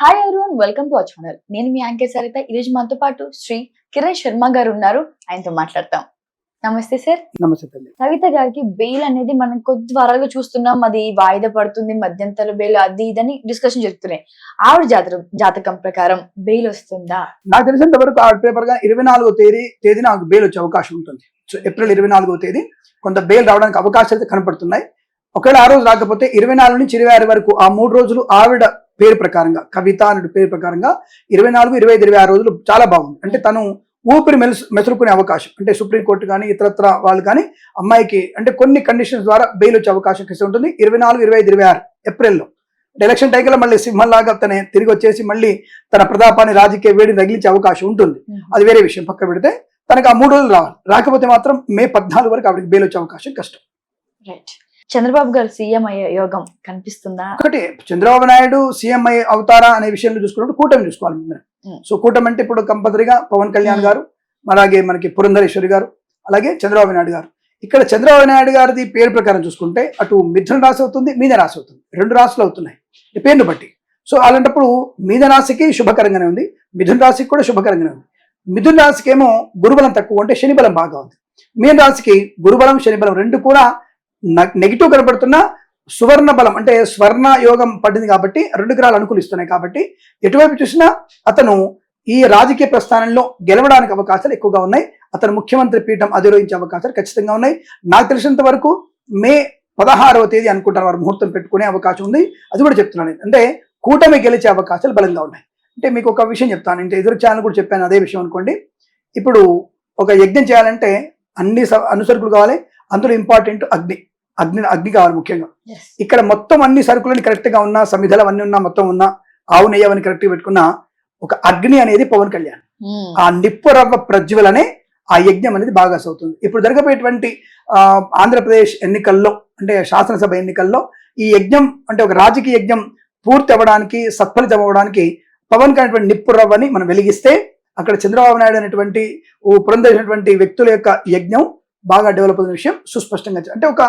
Hi everyone, welcome to our channel. నేను మీ anchor Saritha. ఈరోజు మనతో పాటు శ్రీ కిరణ్ శర్మ గారు ఉన్నారు. ఆయనతో మాట్లాడతాం. నమస్తే సార్. నమస్తే తల్లి. కవిత గారికి బెయిల్ అనేది మనం కొద్ది వారాలుగా చూస్తున్నాం. అది వాయిదా పడుతుంది, మధ్యంతర బెయిల్ అది ఇదని డిస్కషన్ జరుగుతున్నాయి. ఆవిడ జాతకం ప్రకారం బెయిల్ వస్తుందా? నాకు తెలిసినంత వరకు ఆవిడ పేపర్ గా 24వ తేదీన నాకు బెయిల్ వచ్చే అవకాశం ఉంటుంది. సో ఏప్రిల్ 24వ తేదీ కొంత బెయిల్ రావడానికి అవకాశాలు అయితే కనపడుతున్నాయి. ఒకవేళ ఆ రోజు రాకపోతే 24 నుంచి 26 వరకు ఆ 3 రోజులు ఆవిడ పేరు ప్రకారంగా, కవిత అనే పేరు ప్రకారంగా 24, 25, 26 రోజులు చాలా బాగుంది. అంటే తను ఊపిరి మెసులుకునే అవకాశం, అంటే సుప్రీంకోర్టు కానీ ఇతరత్ర వాళ్ళు కానీ అమ్మాయికి అంటే కొన్ని కండిషన్స్ ద్వారా బెయిల్ వచ్చే అవకాశం ఉంటుంది. 24, 25, 26 ఏప్రిల్లో ఎలక్షన్ టైంలో మళ్ళీ సింహంలాగా తనే తిరిగి వచ్చేసి మళ్ళీ తన ప్రతాపాన్ని రాజకీయ వేడిని తగిలించే అవకాశం ఉంటుంది. అది వేరే విషయం పక్క పెడితే తనకు ఆ 3 రోజులు రావాలి. రాకపోతే మాత్రం మే 14 వరకు ఆవిడకి బెయిల్ వచ్చే అవకాశం కష్టం. రైట్. చంద్రబాబు గారు సీఎం అయ్యే యోగం కనిపిస్తుందా? ఒకటి, చంద్రబాబు నాయుడు సీఎం అవుతారా అనే విషయంలో చూసుకున్నప్పుడు కూటమి చూసుకోవాలి. సో కూటమి అంటే ఇప్పుడు కంపల్సరీగా పవన్ కళ్యాణ్ గారు, అలాగే మనకి పురంధరేశ్వరి గారు, అలాగే చంద్రబాబు నాయుడు గారు. ఇక్కడ చంద్రబాబు నాయుడు గారిది పేరు ప్రకారం చూసుకుంటే అటు మిథున రాశి అవుతుంది, మీన రాశి అవుతుంది. 2 రాశులు అవుతున్నాయి ఈ పేరును బట్టి. సో అలాంటప్పుడు మీన రాశికి శుభకరంగానే ఉంది, మిథున రాశికి కూడా శుభకరంగానే ఉంది. మిథున రాశికి ఏమో గురుబలం తక్కువ ఉంటే శని బలం బాగా ఉంది. మీన రాశికి గురుబలం శని బలం 2 కూడా నెగిటివ్ కనబడుతున్న సువర్ణ బలం అంటే స్వర్ణ యోగం పడింది కాబట్టి 2 గ్రహాలు అనుకూలిస్తున్నాయి. కాబట్టి ఎటువైపు చూసినా అతను ఈ రాజకీయ ప్రస్థానంలో గెలవడానికి అవకాశాలు ఎక్కువగా ఉన్నాయి. అతను ముఖ్యమంత్రి పీఠం అధిరోహించే అవకాశాలు ఖచ్చితంగా ఉన్నాయి. నాకు తెలిసినంత వరకు మే 16వ తేదీ అనుకుంటారు వారు ముహూర్తం పెట్టుకునే అవకాశం ఉంది. అది కూడా చెప్తున్నాను. అంటే కూటమి గెలిచే అవకాశాలు బలంగా ఉన్నాయి. అంటే మీకు ఒక విషయం చెప్తాను, అంటే ఎదురు ఛానల్ కూడా చెప్పాను అదే విషయం అనుకోండి. ఇప్పుడు ఒక యజ్ఞం చేయాలంటే అన్ని అనుసరుకులు కావాలి. అందులో ఇంపార్టెంట్ అగ్ని కావాలి ముఖ్యంగా. ఇక్కడ మొత్తం అన్ని సరుకులని కరెక్ట్ గా ఉన్నా, సమిధలు అవన్నీ ఉన్నా, మొత్తం ఉన్నా, ఆవు నెయ్యి అవన్నీ కరెక్ట్ గా పెట్టుకున్న ఒక అగ్ని అనేది పవన్ కళ్యాణ్. ఆ నిప్పు రవ్వ ప్రజ్వలనే ఆ యజ్ఞం అనేది బాగా అవుతుంది. ఇప్పుడు జరగబోయేటువంటి ఆంధ్రప్రదేశ్ ఎన్నికల్లో అంటే శాసనసభ ఎన్నికల్లో ఈ యజ్ఞం అంటే ఒక రాజకీయ యజ్ఞం పూర్తి అవ్వడానికి, సత్ఫలితం అవ్వడానికి పవన్ కళ్యాణ్ నిప్పు రవ్వని మనం వెలిగిస్తే అక్కడ చంద్రబాబు నాయుడు అనేటువంటి పురంధేసినటువంటి వ్యక్తుల యొక్క యజ్ఞం బాగా డెవలప్ అయిన విషయం సుస్పష్టంగా, అంటే ఒక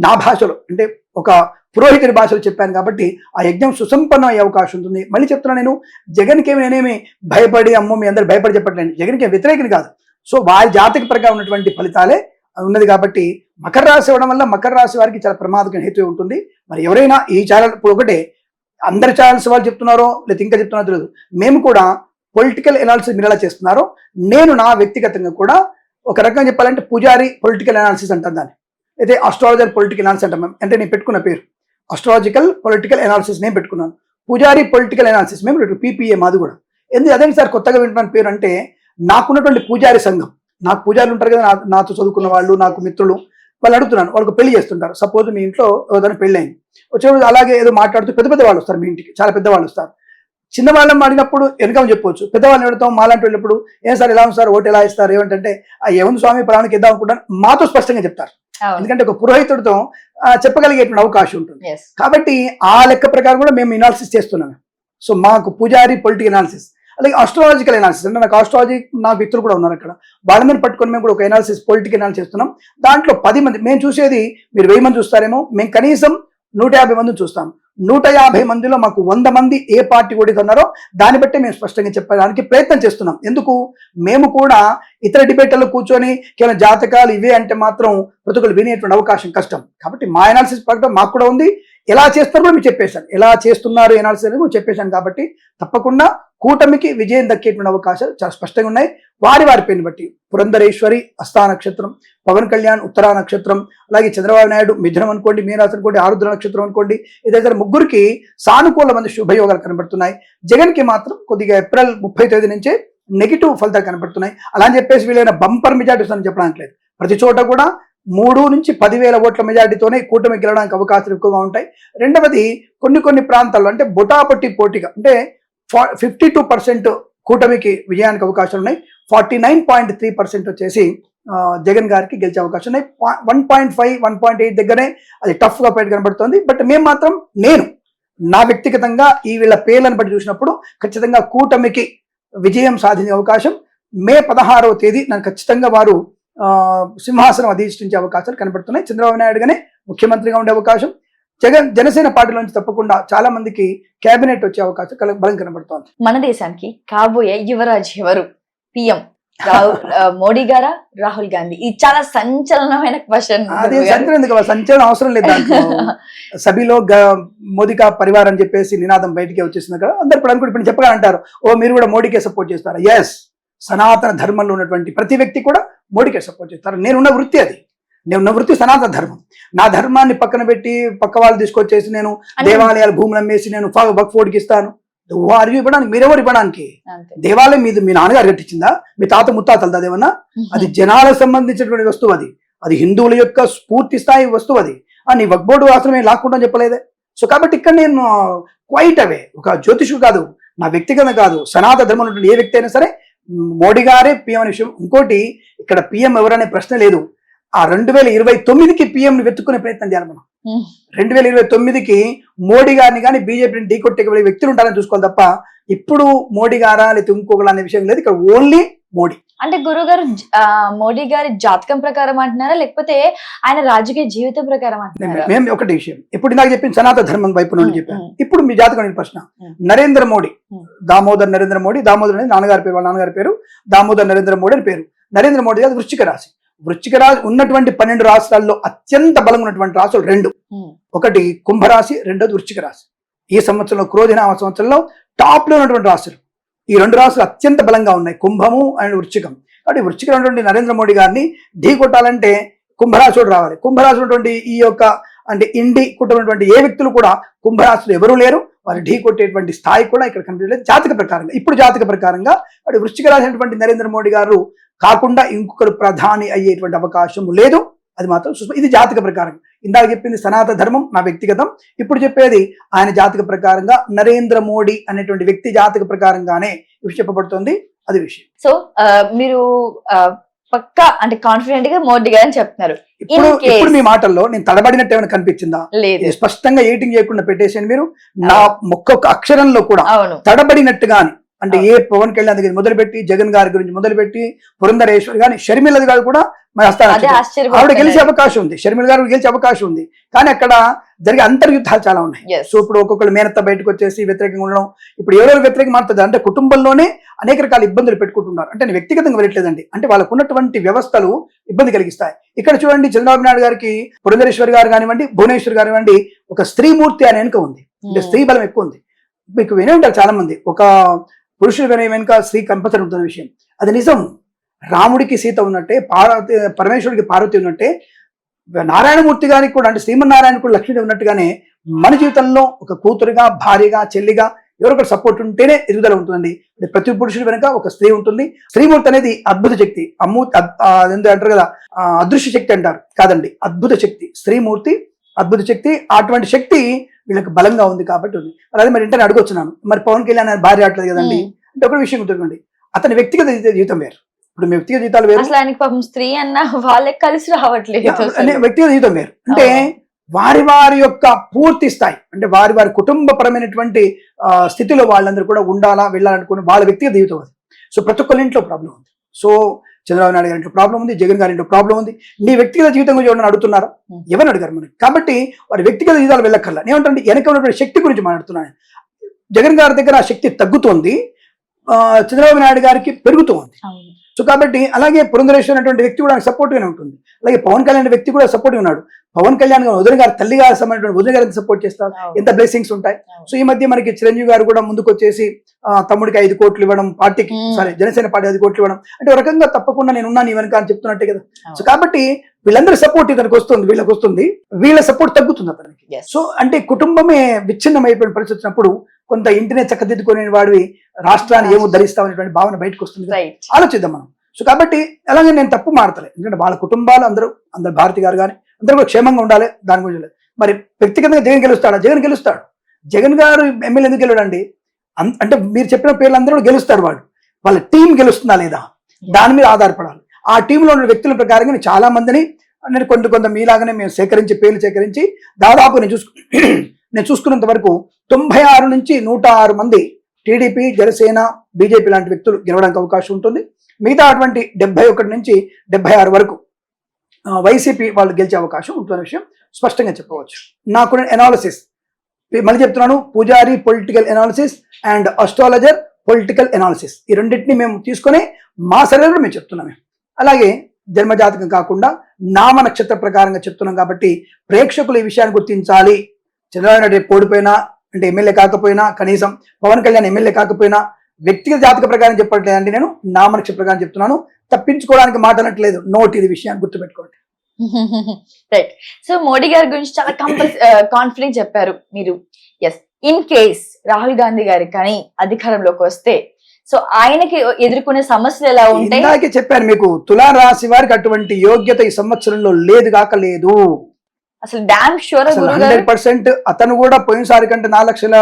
నా భాషలో అంటే ఒక పురోహితుడి భాషలో చెప్పాను కాబట్టి ఆ యజ్ఞం సుసంపన్నం అయ్యే అవకాశం ఉంటుంది. మళ్ళీ చెప్తున్నాను, నేను జగన్కి నేనేమి భయపడి అమ్మో మీ అందరు భయపడి చెప్పట్లేదు, జగన్కి వ్యతిరేకని కాదు. సో వారి జాతక ప్రకారం ఉన్నటువంటి ఫలితాలే ఉన్నది కాబట్టి మకర రాశి అవ్వడం వల్ల మకర రాశి వారికి చాలా ప్రమాదకర హేతు ఉంటుంది. మరి ఎవరైనా ఈ ఛానల్ ఇప్పుడు ఒకటే అందరి ఛానల్స్ వాళ్ళు చెప్తున్నారో లేదా ఇంకా చెప్తున్నారో తెలియదు, మేము కూడా పొలిటికల్ ఎనాలిసిస్ మీరు ఎలా చేస్తున్నారో నేను నా వ్యక్తిగతంగా కూడా ఒక రకంగా చెప్పాలంటే పూజారి పొలిటికల్ అనాలిసిస్ అంటాం దాన్ని, అయితే అస్ట్రాలజర్ పొలిటికల్ అనాలిసిస్ అంటాం. అంటే నేను పెట్టుకున్న పేరు అస్ట్రాలజికల్ పొలిటికల్ అనాలిసిస్ నేను పెట్టుకున్నాను. పూజారి పొలిటికల్ అనాలిసిస్ మేము PPA మాది కూడా. ఎందుకు అదే సార్ కొత్తగా వింటున్న పేరు అంటే నాకున్నటువంటి పూజారి సంఘం, నాకు పూజారులు ఉంటారు కదా, నాతో చదువుకున్న వాళ్ళు, నాకు మిత్రులు, వాళ్ళు అడుగుతున్నాను, వాళ్ళకి పెళ్లి చేస్తుంటారు. సపోజ్ మీ ఇంట్లో ఏదైనా పెళ్ళి అయింది, వచ్చేప్పుడు అలాగే ఏదో మాట్లాడుతూ పెద్ద వాళ్ళు వస్తారు మీ ఇంటికి, చాలా పెద్దవాళ్ళు వస్తారు. చిన్నవాళ్ళని అడిగినప్పుడు వెనకం చెప్పవచ్చు, పెద్దవాళ్ళని అడుగుతాం మాలాంటి వెళ్ళినప్పుడు ఏం సార్ ఎలా ఉంది సార్, ఓటు ఎలా ఇస్తారు, ఏమంటే ఏముంది స్వామి పలానికి ఇద్దాం అనుకుంటాను మాతో స్పష్టంగా చెప్తారు. ఎందుకంటే ఒక పురోహితుడితో చెప్పగలిగేటువంటి అవకాశం ఉంటుంది. కాబట్టి ఆ లెక్క ప్రకారం కూడా మేము ఎనాలిసిస్ చేస్తున్నాము. సో మాకు పూజారి పొలిటికల్ అనాలిసిస్, అలాగే ఆస్ట్రాలజికల్ అనాలిసిస్ అంటే నాకు ఆస్ట్రాలజీ నా వ్యక్తులు కూడా ఉన్నారు అక్కడ, వాళ్ళని పట్టుకొని మేము కూడా ఒక ఎనాలిసిస్ పొలిటికల్ అనాలిసిస్ చేస్తున్నాం. దాంట్లో 10 మంది మేము చూసేది, మీరు 1000 మంది చూస్తారేమో, మేము కనీసం 150 మందిని చూస్తాం. 150 మందిలో మాకు 100 మంది ఏ పార్టీ ఓడితున్నారో దాన్ని బట్టి మేము స్పష్టంగా చెప్పడానికి ప్రయత్నం చేస్తున్నాం. ఎందుకు, మేము కూడా ఇతర డిబేట్లలో కూర్చొని కేవలం జాతకాలు ఇవే అంటే మాత్రం ప్రతి ఒక్కరు వినేటువంటి అవకాశం కష్టం. కాబట్టి మా ఎనాలిసిస్ ప్రకారం మాకు కూడా ఉంది, ఎలా చేస్తారో కూడా మీరు చెప్పేశాను, ఎలా చేస్తున్నారు ఎనాలిసిస్ అనేది కూడా చెప్పేశాను. కాబట్టి తప్పకుండా కూటమికి విజయం దక్కేటువంటి అవకాశాలు చాలా స్పష్టంగా ఉన్నాయి. వారి పేరుని బట్టి పురంధరేశ్వరి హస్తా నక్షత్రం, పవన్ కళ్యాణ్ ఉత్తరా నక్షత్రం, అలాగే చంద్రబాబు నాయుడు మిథునం అనుకోండి, మీనరాశి అనుకోండి, ఆరుద్ర నక్షత్రం అనుకోండి, ఇతర ముగ్గురికి సానుకూలమైన శుభయోగాలు కనబడుతున్నాయి. జగన్కి మాత్రం కొద్దిగా ఏప్రిల్ 30వ తేదీ నుంచే నెగిటివ్ ఫలితాలు కనబడుతున్నాయి. అలా అని చెప్పేసి వీళ్ళైనా బంపర్ మెజార్టీస్ అని చెప్పడానికి లేదు. ప్రతి చోట కూడా 3 నుంచి 10,000 ఓట్ల మెజార్టీతోనే కూటమి గెలవడానికి అవకాశాలు ఎక్కువగా ఉంటాయి. రెండవది కొన్ని ప్రాంతాల్లో అంటే బొటాపట్టి పోటీగా అంటే 52% కూటమికి విజయానికి అవకాశాలు ఉన్నాయి. 49.3% వచ్చేసి జగన్ గారికి గెలిచే అవకాశం ఉన్నాయి. 1.5, 1.8 దగ్గరే అది టఫ్ గా ఫైట్ కనబడుతుంది. బట్ మేము మాత్రం నేను నా వ్యక్తిగతంగా ఈ వీళ్ళ పేర్లను బట్టి చూసినప్పుడు ఖచ్చితంగా కూటమికి విజయం సాధించే అవకాశం. మే 16వ తేదీ నాకు ఖచ్చితంగా వారు సింహాసనం అధిష్ఠించే అవకాశాలు కనబడుతున్నాయి. చంద్రబాబు నాయుడుగానే ముఖ్యమంత్రిగా ఉండే అవకాశం, జనసేన పార్టీలో నుంచి తప్పకుండా చాలా మందికి కేబినెట్ వచ్చే అవకాశం బలం కనబడుతోంది. మన దేశానికి కాబోయే యువరాజు ఎవరు? పిఎం మోడీ గారా, రాహుల్ గాంధీ? ఇది చాలా సంచలనమైన క్వశ్చన్. అదే సంచలనం అవసరం లేదు. సభలో మోదీ కా పరివార్ అని చెప్పేసి నినాదం బయటికి వచ్చేసింది కదా. అందరు ఇప్పుడు అనుకుంటే ఇప్పుడు చెప్పగా అంటారు, ఓ మీరు కూడా మోడీకే సపోర్ట్ చేస్తారా? ఎస్, సనాతన ధర్మంలో ఉన్నటువంటి ప్రతి వ్యక్తి కూడా మోడీకే సపోర్ట్ చేస్తారు. నేనున్న వృత్తి అది. నేనున్న వృత్తి సనాతన ధర్మం. నా ధర్మాన్ని పక్కన పెట్టి పక్క వాళ్ళు తీసుకొచ్చేసి నేను దేవాలయాల భూములు అమ్మేసి నేను వక్ఫోర్డ్కి ఇస్తాను. వారు ఇవ్వడానికి, మీరెవరు ఇవ్వడానికి? దేవాలయం మీద మీ నాన్నగారు కట్టించిందా? మీ తాత ముత్తాతలదా అదేమన్నా? అది జనాలకు సంబంధించినటువంటి వస్తువు. అది హిందువుల యొక్క స్ఫూర్తి స్థాయి వస్తువు. అది నీ వక్బోర్డు ఆశ్రమే లాక్కుండా చెప్పలేదే. సో కాబట్టి ఇక్కడ నేను క్వైట్ అవే, ఒక జ్యోతిషుడు కాదు, నా వ్యక్తిగత కాదు, సనాతన ధర్మంలో ఏ వ్యక్తి అయినా సరే మోడీ గారే పిఎం అనే విషయం. ఇంకోటి, ఇక్కడ పిఎం ఎవరనే ప్రశ్న లేదు. ఆ 2029కి పిఎంని వెతుక్కునే ప్రయత్నం చేయాలి మనం. 2029కి మోడీ గారిని కానీ బీజేపీని ఢీకొట్టే వ్యక్తులు ఉంటారని చూసుకోవాలి తప్ప ఇప్పుడు మోడీ గారా లేకపోతే ఇంకొకరు అనే విషయం లేదు. ఇక్కడ ఓన్లీ మోడీ. అంటే గురుగారు మోడీ గారి జాతకం ప్రకారం అంటున్నారా, లేకపోతే ఆయన రాజకీయ జీవితం ప్రకారం అంటున్నారా? మేము ఒకటి విషయం, ఇప్పుడు నాకు చెప్పింది సనాతన ధర్మం వైపు నుండి చెప్పాను. ఇప్పుడు మీ జాతకం ప్రశ్న, నరేంద్ర మోడీ, దామోదర్ నరేంద్ర మోడీ, దామోదర్ అనేది నాన్నగారి పేరు, వాళ్ళ నాన్నగారి పేరు దామోదర్ నరేంద్ర మోడీ అని పేరు. నరేంద్ర మోడీ గారు వృశ్చిక రాశి. వృశ్చిక రాశి ఉన్నటువంటి 12 రాష్ట్రాల్లో అత్యంత బలంగా ఉన్నటువంటి రాశులు 2. ఒకటి కుంభరాశి, రెండోది వృశ్చిక రాశి. ఈ సంవత్సరంలో క్రోధినామ సంవత్సరంలో టాప్ లో ఉన్నటువంటి రాశులు ఈ 2 రాశులు అత్యంత బలంగా ఉన్నాయి, కుంభము అండ్ వృశ్చికం. కాబట్టి వృశ్చికం ఉన్నటువంటి నరేంద్ర మోడీ గారిని ఢీ కొట్టాలంటే కుంభరాశుడు రావాలి. కుంభరాశి ఉన్నటువంటి ఈ యొక్క అంటే ఇండి కుటుంబటువంటి ఏ వ్యక్తులు కూడా కుంభరాశులు ఎవరూ లేరు. వారు ఢీ కొట్టేటువంటి స్థాయి కూడా ఇక్కడ కనిపించలేదు జాతక ప్రకారంగా. ఇప్పుడు జాతక ప్రకారంగా వాడు వృశ్చిక రాశి అయినటువంటి నరేంద్ర మోడీ గారు కాకుండా ఇంకొకరు ప్రధాని అయ్యేటువంటి అవకాశం లేదు. అది మాత్రం ఇది జాతక ప్రకారం. ఇందాక చెప్పింది సనాతన ధర్మం, నా వ్యక్తిగతం. ఇప్పుడు చెప్పేది ఆయన జాతక ప్రకారంగా నరేంద్ర మోడీ అనేటువంటి వ్యక్తి జాతక ప్రకారంగానే ఇవి చెప్పబడుతుంది. అది విషయం. సో మీరు పక్కా అంటే కాన్ఫిడెంట్ గా మోడీ గారు అని చెప్తున్నారు. ఇప్పుడు మీ మాటల్లో నేను తడబడినట్టు ఏమైనా కనిపించిందా? లేదు, స్పష్టంగా ఎడిటింగ్ చేయకుండా పెట్టేసాను. మీరు నా ఒక్కొక్క అక్షరంలో కూడా తడబడినట్టుగాని అంటే ఏ పవన్ కళ్యాణ్ దగ్గర మొదలుపెట్టి జగన్ గారి గురించి మొదలుపెట్టి పురంధరేశ్వరి గాని షర్మిల గారు కూడా ఆవిడ గెలిచే అవకాశం ఉంది, షర్మిల గారు గెలిచే అవకాశం ఉంది. కానీ అక్కడ జరిగే అంతర్యుద్ధాలు చాలా ఉన్నాయి. సో ఇప్పుడు ఒక్కొక్కరు మేనత్త బయటకు వచ్చేసి వ్యతిరేకంగా ఉండడం, ఇప్పుడు ఎవరెవరు వ్యతిరేకంగా మారుతుంది అంటే కుటుంబంలోనే అనేక రకాల ఇబ్బందులు పెట్టుకుంటున్నారు. అంటే వ్యక్తిగతంగా వెళ్ళట్లేదండి, అంటే వాళ్ళకు ఉన్నటువంటి వ్యవస్థలు ఇబ్బంది కలిగిస్తాయి. ఇక్కడ చూడండి, చంద్రబాబు నాయుడు గారికి పురంధరేశ్వరి గారు కానివ్వండి, భువనేశ్వర్ కానివ్వండి, ఒక స్త్రీమూర్తి అనే వెనుక ఉంది, అంటే స్త్రీ బలం ఎక్కువ ఉంది. మీకు వినే ఉంటారు చాలా మంది, ఒక పురుషుడు వెనుక స్త్రీ కంపల్సరీ ఉంటున్న విషయం. అది నిజం. రాముడికి సీత ఉన్నట్టే, పరమేశ్వరుడికి పార్వతి ఉన్నట్టే, నారాయణమూర్తి గారికి కూడా అంటే శ్రీమన్నారాయణ కూడా లక్ష్మీదేవి ఉన్నట్టుగానే మన జీవితంలో ఒక కూతురుగా, భార్యగా, చెల్లిగా ఎవరొకరు సపోర్ట్ ఉంటేనే ఎదుగుదల ఉంటుందండి. ప్రతి పురుషుడి వెనుక ఒక స్త్రీ ఉంటుంది. స్త్రీమూర్తి అనేది అద్భుత శక్తి, అంటారు కదా, అదృశ్య శక్తి అంటారు, కాదండి, అద్భుత శక్తి. స్త్రీమూర్తి అద్భుత శక్తి. అటువంటి శక్తి వీళ్ళకి బలంగా ఉంది కాబట్టి ఉంది. అదే మరి ఇంటనే అడుగొచ్చున్నాను, మరి పవన్ కళ్యాణ్ భార్య ఆడలేదు కదండి అంటే ఒకటి విషయం గుర్తుకోండి, అతని వ్యక్తిగత జీవితం వేరు, ఇప్పుడు వ్యక్తిగత జీవితాలు వేరు, స్త్రీ అన్న వాళ్ళకి కలిసి రావట్లేదు, వ్యక్తిగత జీవితం వేరు. అంటే వారి వారి యొక్క పూర్తి స్థాయి, అంటే వారి వారి కుటుంబపరమైనటువంటి స్థితిలో వాళ్ళందరూ కూడా ఉండాలా, వెళ్ళాలనుకుని వాళ్ళ వ్యక్తిగత జీవితం అది. సో ప్రతి ఒక్కరి ఇంట్లో ప్రాబ్లం ఉంది. సో చంద్రబాబు నాయుడు గారి ఇంట్లో ప్రాబ్లం ఉంది, జగన్ గారి ఇంట్లో ప్రాబ్లం ఉంది. నీ వ్యక్తిగత జీవితం గురించి ఎవరైనా అడుగుతున్నారా? ఎవరు అడిగారు మనకి? కాబట్టి వారి వ్యక్తిగత జీవితాలు వెళ్ళక్కర్లా. ఏమంటే వెనక ఉన్నటువంటి శక్తి గురించి మాట్లాడుతున్నాను. జగన్ గారి దగ్గర ఆ శక్తి తగ్గుతోంది, చంద్రబాబు నాయుడు గారికి పెరుగుతోంది. సో కాబట్టి అలాగే పురంధరేశ్వరి అనేటువంటి వ్యక్తి కూడా సపోర్ట్ గానే ఉంటుంది. అలాగే పవన్ కళ్యాణ్ వ్యక్తి కూడా సపోర్ట్ గా ఉన్నాడు. పవన్ కళ్యాణ్ గారు వదిన గారు తల్లి గారు సంబంధించిన వదిన గారిని సపోర్ట్ చేస్తారు, ఎంత బ్లెస్సింగ్స్ ఉంటాయి. సో ఈ మధ్య మనకి చిరంజీవి గారు కూడా ముందుకు వచ్చేసి తమ్ముడికి 5 కోట్లు ఇవ్వడం, పార్టీకి జనసేన పార్టీ 5 కోట్లు ఇవ్వడం, అంటే ఒక రకంగా తప్పకుండా నేనున్నాను వెనక అని చెప్తున్నట్టే కదా. సో కాబట్టి వీళ్ళందరూ సపోర్ట్ ఇతనికి వస్తుంది, వీళ్ళకి వస్తుంది, వీళ్ళ సపోర్ట్ తగ్గుతుంది అతనికి. సో అంటే కుటుంబమే విచ్ఛిన్నమైపోయిన పరిస్థితి వచ్చినప్పుడు కొంత ఇంటినే చక్కదిద్దుకునే వాడివి రాష్ట్రాన్ని ఏమో ధరిస్తామనేటువంటి భావన బయటకు వస్తుంది. ఆలోచిద్దాం మనం. సో కాబట్టి అలాగే నేను తప్పు మాడతలే, ఎందుకంటే వాళ్ళ కుటుంబాలు అందరూ భారతి గారు కానీ అందరూ కూడా క్షేమంగా ఉండాలి, దాని గురించి. మరి వ్యక్తిగతంగా జగన్ గెలుస్తాడా? జగన్ గెలుస్తాడు. జగన్ గారు ఎమ్మెల్యే ఎందుకు గెలవడండి? అంటే మీరు చెప్పిన పేర్లు అందరూ గెలుస్తారు. వాళ్ళ టీం గెలుస్తుందా లేదా దాని మీద ఆధారపడాలి. ఆ టీంలో ఉన్న వ్యక్తుల ప్రకారంగా నేను చాలా మందిని నేను కొంత మీలాగానే మేము పేర్లు సేకరించి దాదాపు నేను చూసుకున్నంత వరకు 96 నుంచి 106 మంది టీడీపీ, జనసేన, బీజేపీ లాంటి వ్యక్తులు గెలవడానికి అవకాశం ఉంటుంది. మిగతా అటువంటి 71 నుంచి 76 వరకు వైసీపీ వాళ్ళు గెలిచే అవకాశం ఉంటున్న విషయం స్పష్టంగా చెప్పవచ్చు. నాకు ఎనాలిసిస్ మళ్ళీ చెప్తున్నాను, పూజారి political analysis and astrologer political analysis, ఈ రెండింటిని మేము తీసుకొని మా సర్వేలో మేము చెప్తున్నాము. అలాగే జన్మజాతకం కాకుండా నామ నక్షత్ర ప్రకారంగా చెప్తున్నాం కాబట్టి ప్రేక్షకులు ఈ విషయాన్ని గుర్తించాలి. చంద్రబాబు నాయుడు రేపు ఓడిపోయినా, అంటే ఎమ్మెల్యే కాకపోయినా, కనీసం పవన్ కళ్యాణ్ ఎమ్మెల్యే కాకపోయినా వ్యక్తిగత జాతక ప్రకారం చెప్పట్లేదండి, నేను నామ నక్షత్ర ప్రకారం చెప్తున్నాను. తప్పించుకోవడానికి మాట్లాడట్లేదు, నోట్ ఇది విషయాన్ని గుర్తుపెట్టుకోండి. రైట్. సో మోడీ గారి గురించి చాలా కాన్ఫిడెంట్ చెప్పారు మీరు. Yes, in case Rahul Gandhi గారి కానీ అధికారంలోకి వస్తే సో ఆయనకి ఎదుర్కొనే సమస్యలు ఎలా ఉంటాయి? ఇందాకే చెప్పాను మీకు, తులా రాశి వారికి అటువంటి యోగ్యత ఈ సంవత్సరంలో లేదు కాక లేదు. అసలు డామ్ షూర్ 100% అతను కూడా పోయినసారి కంటే 4 లక్షల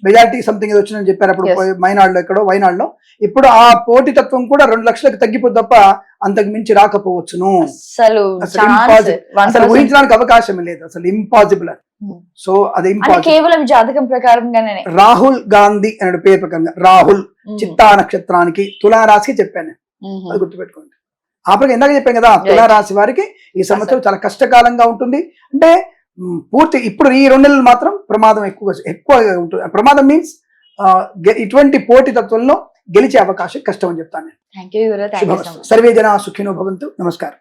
మెజారిటీ సంథింగ్ ఏదో వచ్చిందని చెప్పారు అప్పుడు మైనాడులో, ఎక్కడో వైనాడులో. ఇప్పుడు ఆ పోటీతత్వం కూడా 2 లక్షలకు తగ్గిపోతుంది తప్ప అంతకు మించి రాకపోవచ్చును. అసలు ఊహించడానికి అవకాశం లేదు, అసలు ఇంపాసిబుల్. సో అది కేవలం జాతకం ప్రకారంగానే. రాహుల్ గాంధీ అనే పేరు ప్రకారంగా, రాహుల్ చిత్తా నక్షత్రానికి తులారాశికి చెప్పాను, అది గుర్తుపెట్టుకోండి. అప్పటికి ఇందాక చెప్పాను కదా, తులారాశి వారికి ఈ సంవత్సరం చాలా కష్టకాలంగా ఉంటుంది. అంటే పూర్తి ఇప్పుడు ఈ 2 నెలలు మాత్రం ప్రమాదం ఎక్కువగా ఉంటుంది. ప్రమాదం మీన్స్ ఇటువంటి పోటీ తత్వంలో గెలిచే అవకాశం కష్టం అని చెప్తాను. Thank you. సర్వే జనా సుఖినో భవంతు. నమస్కారం.